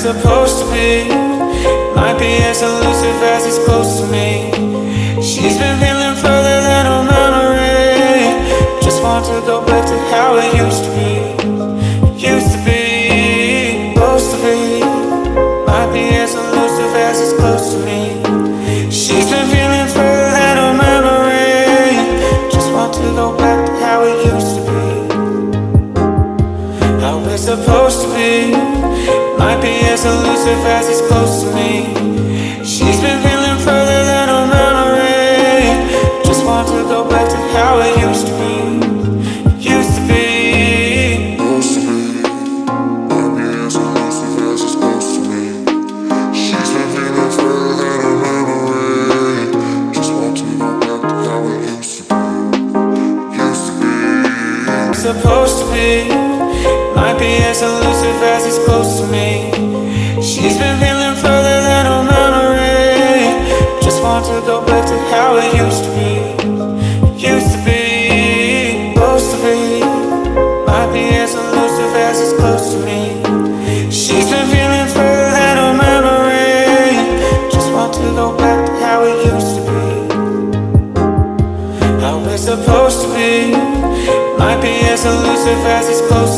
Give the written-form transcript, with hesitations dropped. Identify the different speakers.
Speaker 1: supposed to be. Might be as elusive as it's close to me. She's been feeling further than her memory. Just want to go back to how it used to be. Used to be, supposed to be. Might be as elusive as it's close to me. She's been feeling further than her memory. Just want to go back to how it used to be. How it's supposed to be. Might be as elusive as it's close to me. She's been feeling further than her memory. Just want to go back to how it used to be. Used to be. Might be as elusive as it's close to me. She's been feeling further than her memory. Just want to go back to how it used to be. Used to be. Supposed to be. Might be as elusive as it's close to me. She's been feeling further than her memory. Just want to go back to how it used to be. Used to be, supposed to be. Might be as elusive as it's close to me. She's been feeling further than her memory. Just want to go back to how it used to be. How it's supposed to be. Might be as elusive as it's close